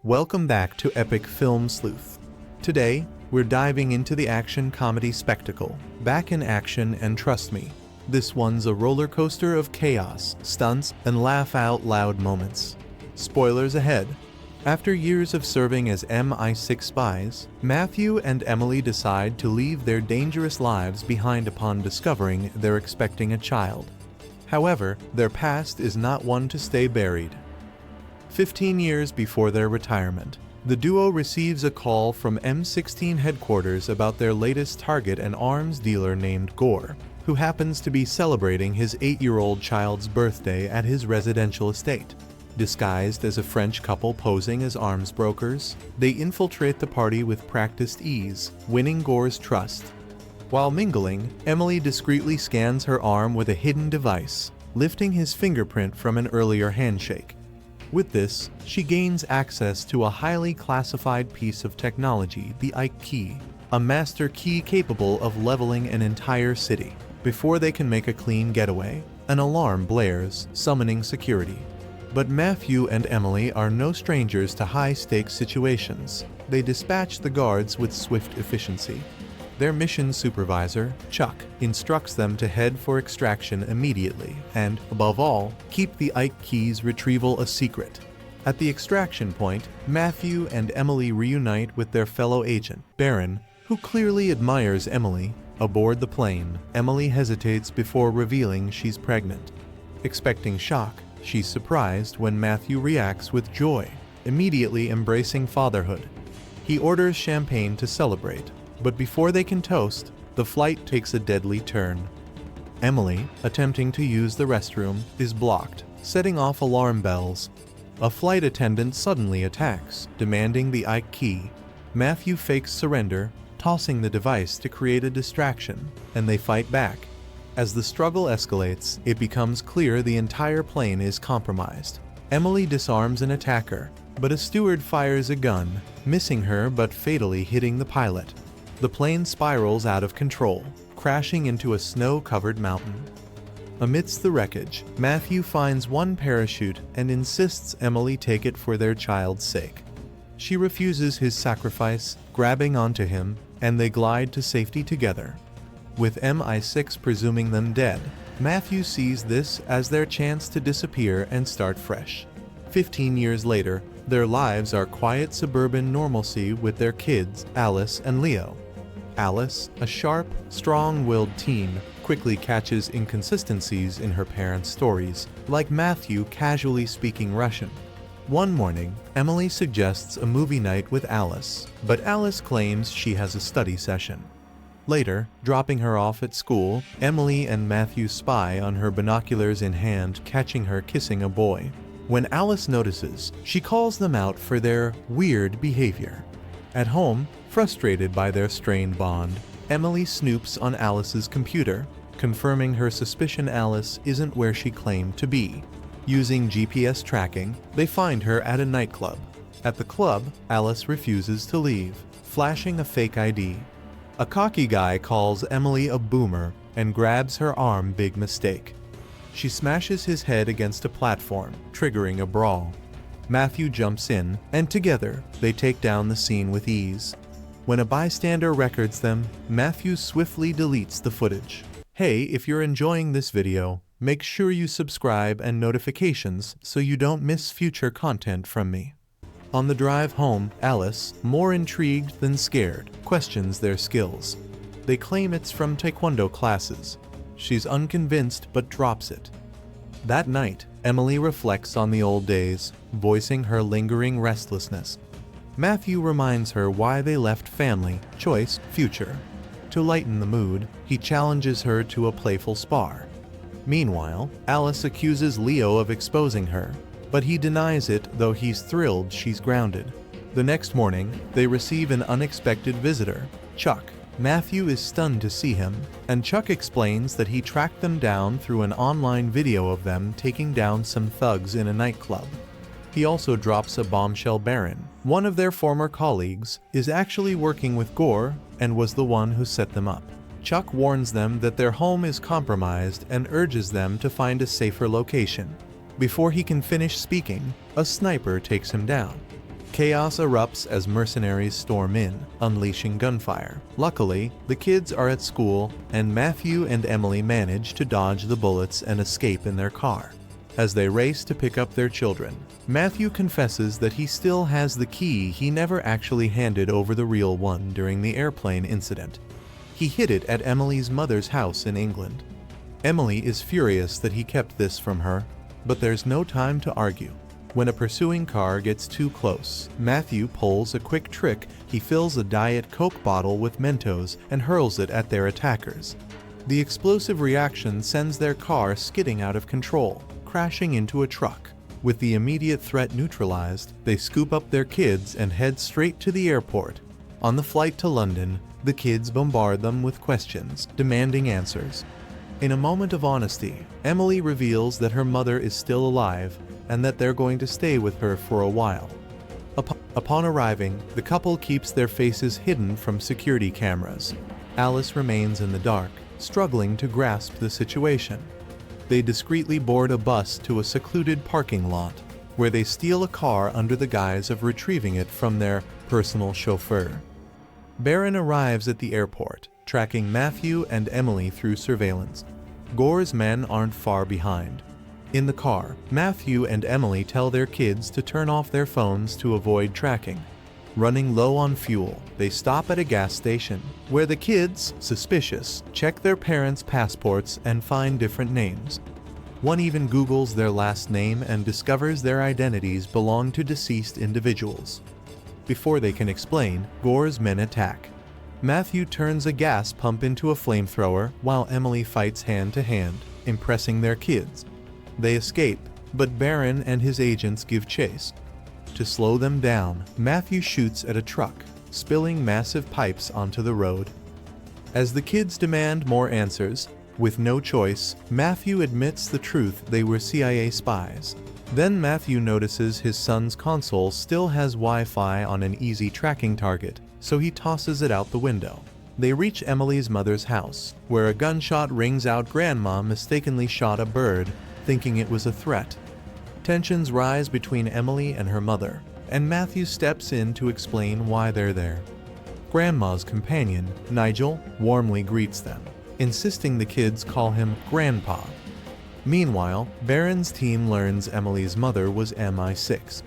Welcome back to Epic Film Sleuth. Today, we're diving into the action comedy spectacle, Back in Action, and trust me, this one's a roller coaster of chaos, stunts, and laugh-out-loud moments. Spoilers ahead. After years of serving as MI6 spies, Matthew and Emily decide to leave their dangerous lives behind upon discovering they're expecting a child. However, their past is not one to stay buried. 15 years before their retirement, the duo receives a call from M16 headquarters about their latest target, an arms dealer named Gore, who happens to be celebrating his 8-year-old child's birthday at his residential estate. Disguised as a French couple posing as arms brokers, they infiltrate the party with practiced ease, winning Gore's trust. While mingling, Emily discreetly scans her arm with a hidden device, lifting his fingerprint from an earlier handshake. With this, she gains access to a highly classified piece of technology, the ICS Key, a master key capable of leveling an entire city. Before they can make a clean getaway, an alarm blares, summoning security. But Matthew and Emily are no strangers to high-stakes situations. They dispatch the guards with swift efficiency. Their mission supervisor, Chuck, instructs them to head for extraction immediately and, above all, keep the ICS Key's retrieval a secret. At the extraction point, Matthew and Emily reunite with their fellow agent, Baron, who clearly admires Emily. Aboard the plane, Emily hesitates before revealing she's pregnant. Expecting shock, she's surprised when Matthew reacts with joy, immediately embracing fatherhood. He orders champagne to celebrate. But before they can toast, the flight takes a deadly turn. Emily, attempting to use the restroom, is blocked, setting off alarm bells. A flight attendant suddenly attacks, demanding the ICS Key. Matthew fakes surrender, tossing the device to create a distraction, and they fight back. As the struggle escalates, it becomes clear the entire plane is compromised. Emily disarms an attacker, but a steward fires a gun, missing her but fatally hitting the pilot. The plane spirals out of control, crashing into a snow-covered mountain. Amidst the wreckage, Matthew finds one parachute and insists Emily take it for their child's sake. She refuses his sacrifice, grabbing onto him, and they glide to safety together. With MI6 presuming them dead, Matthew sees this as their chance to disappear and start fresh. 15 years later, their lives are quiet suburban normalcy with their kids, Alice and Leo. Alice, a sharp, strong-willed teen, quickly catches inconsistencies in her parents' stories, like Matthew casually speaking Russian. One morning, Emily suggests a movie night with Alice, but Alice claims she has a study session. Later, dropping her off at school, Emily and Matthew spy on her, binoculars in hand, catching her kissing a boy. When Alice notices, she calls them out for their weird behavior. At home, frustrated by their strained bond, Emily snoops on Alice's computer, confirming her suspicion Alice isn't where she claimed to be. Using GPS tracking, they find her at a nightclub. At the club, Alice refuses to leave, flashing a fake ID. A cocky guy calls Emily a boomer and grabs her arm, big mistake. She smashes his head against a platform, triggering a brawl. Matthew jumps in, and together, they take down the scene with ease. When a bystander records them, Matthew swiftly deletes the footage. Hey, if you're enjoying this video, make sure you subscribe and notifications so you don't miss future content from me. On the drive home, Alice, more intrigued than scared, questions their skills. They claim it's from taekwondo classes. She's unconvinced but drops it. That night, Emily reflects on the old days, voicing her lingering restlessness. Matthew reminds her why they left family, choice, future. To lighten the mood, he challenges her to a playful spar. Meanwhile, Alice accuses Leo of exposing her, but he denies it, though he's thrilled she's grounded. The next morning, they receive an unexpected visitor, Chuck. Matthew is stunned to see him, and Chuck explains that he tracked them down through an online video of them taking down some thugs in a nightclub. He also drops a bombshell. Baron, one of their former colleagues, is actually working with Gore and was the one who set them up. Chuck warns them that their home is compromised and urges them to find a safer location. Before he can finish speaking, a sniper takes him down. Chaos erupts as mercenaries storm in, unleashing gunfire. Luckily, the kids are at school, and Matthew and Emily manage to dodge the bullets and escape in their car. As they race to pick up their children, Matthew confesses that he still has the key he never actually handed over the real one during the airplane incident. He hid it at Emily's mother's house in England. Emily is furious that he kept this from her, but there's no time to argue. When a pursuing car gets too close, Matthew pulls a quick trick. He fills a Diet Coke bottle with Mentos and hurls it at their attackers. The explosive reaction sends their car skidding out of control, crashing into a truck. With the immediate threat neutralized, they scoop up their kids and head straight to the airport. On the flight to London, the kids bombard them with questions, demanding answers. In a moment of honesty, Emily reveals that her mother is still alive and that they're going to stay with her for a while. Upon arriving, the couple keeps their faces hidden from security cameras. Alice remains in the dark, struggling to grasp the situation. They discreetly board a bus to a secluded parking lot, where they steal a car under the guise of retrieving it from their personal chauffeur. Baron arrives at the airport, tracking Matthew and Emily through surveillance. Gore's men aren't far behind. In the car, Matthew and Emily tell their kids to turn off their phones to avoid tracking. Running low on fuel, they stop at a gas station, where the kids, suspicious, check their parents' passports and find different names. One even Googles their last name and discovers their identities belong to deceased individuals. Before they can explain, Gore's men attack. Matthew turns a gas pump into a flamethrower while Emily fights hand to hand, impressing their kids. They escape, but Baron and his agents give chase. To slow them down, Matthew shoots at a truck, spilling massive pipes onto the road. As the kids demand more answers, with no choice, Matthew admits the truth: they were CIA spies. Then Matthew notices his son's console still has Wi-Fi on an easy tracking target, so he tosses it out the window. They reach Emily's mother's house, where a gunshot rings out. Grandma mistakenly shot a bird, thinking it was a threat. Tensions rise between Emily and her mother, and Matthew steps in to explain why they're there. Grandma's companion, Nigel, warmly greets them, insisting the kids call him Grandpa. Meanwhile, Baron's team learns Emily's mother was MI6.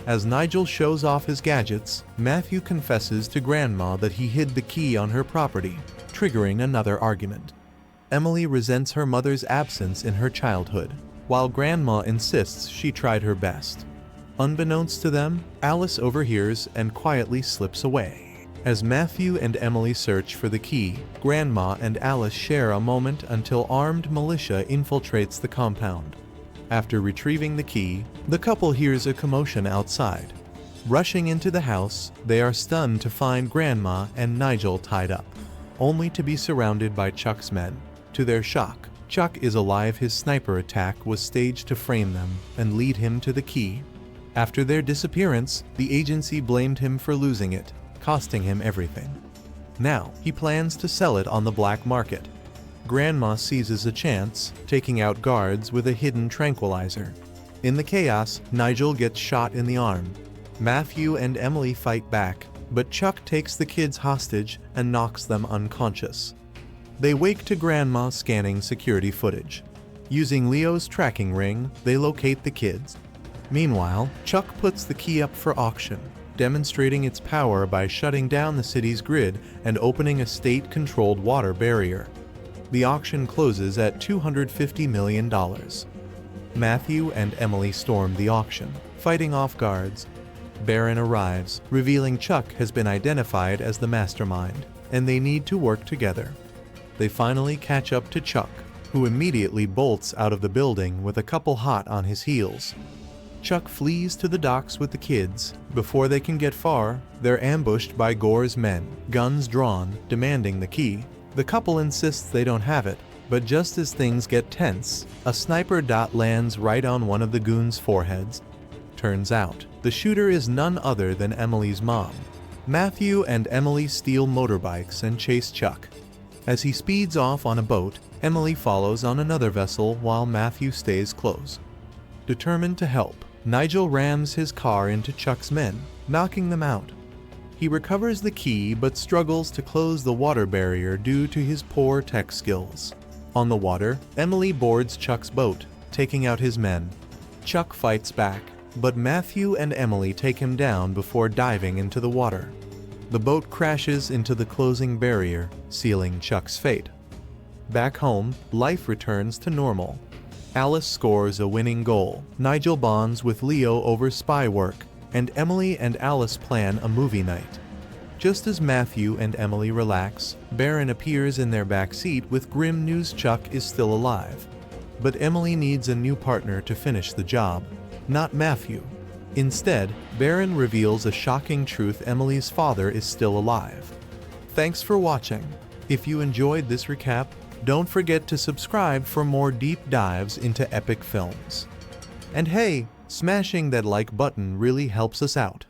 As Nigel shows off his gadgets, Matthew confesses to Grandma that he hid the key on her property, triggering another argument. Emily resents her mother's absence in her childhood, while Grandma insists she tried her best. Unbeknownst to them, Alice overhears and quietly slips away. As Matthew and Emily search for the key, Grandma and Alice share a moment until armed militia infiltrates the compound. After retrieving the key, the couple hears a commotion outside. Rushing into the house, they are stunned to find Grandma and Nigel tied up, only to be surrounded by Chuck's men. To their shock, Chuck is alive. His sniper attack was staged to frame them and lead him to the key. After their disappearance, the agency blamed him for losing it, costing him everything. Now, he plans to sell it on the black market. Grandma seizes a chance, taking out guards with a hidden tranquilizer. In the chaos, Nigel gets shot in the arm. Matthew and Emily fight back, but Chuck takes the kids hostage and knocks them unconscious. They wake to Grandma scanning security footage. Using Leo's tracking ring, they locate the kids. Meanwhile, Chuck puts the key up for auction, demonstrating its power by shutting down the city's grid and opening a state-controlled water barrier. The auction closes at $250 million. Matthew and Emily storm the auction, fighting off guards. Baron arrives, revealing Chuck has been identified as the mastermind, and they need to work together. They finally catch up to Chuck, who immediately bolts out of the building with a couple hot on his heels. Chuck flees to the docks with the kids. Before they can get far, they're ambushed by Gore's men, guns drawn, demanding the key. The couple insists they don't have it, but just as things get tense, a sniper dot lands right on one of the goons' foreheads. Turns out, the shooter is none other than Emily's mom. Matthew and Emily steal motorbikes and chase Chuck. As he speeds off on a boat, Emily follows on another vessel while Matthew stays close. Determined to help, Nigel rams his car into Chuck's men, knocking them out. He recovers the key but struggles to close the water barrier due to his poor tech skills. On the water, Emily boards Chuck's boat, taking out his men. Chuck fights back, but Matthew and Emily take him down before diving into the water. The boat crashes into the closing barrier, sealing Chuck's fate. Back home, life returns to normal. Alice scores a winning goal, Nigel bonds with Leo over spy work, and Emily and Alice plan a movie night. Just as Matthew and Emily relax, Baron appears in their back seat with grim news Chuck is still alive. But Emily needs a new partner to finish the job, not Matthew. Instead, Baron reveals a shocking truth: Emily's father is still alive. Thanks for watching. If you enjoyed this recap, don't forget to subscribe for more deep dives into epic films. And hey, smashing that like button really helps us out.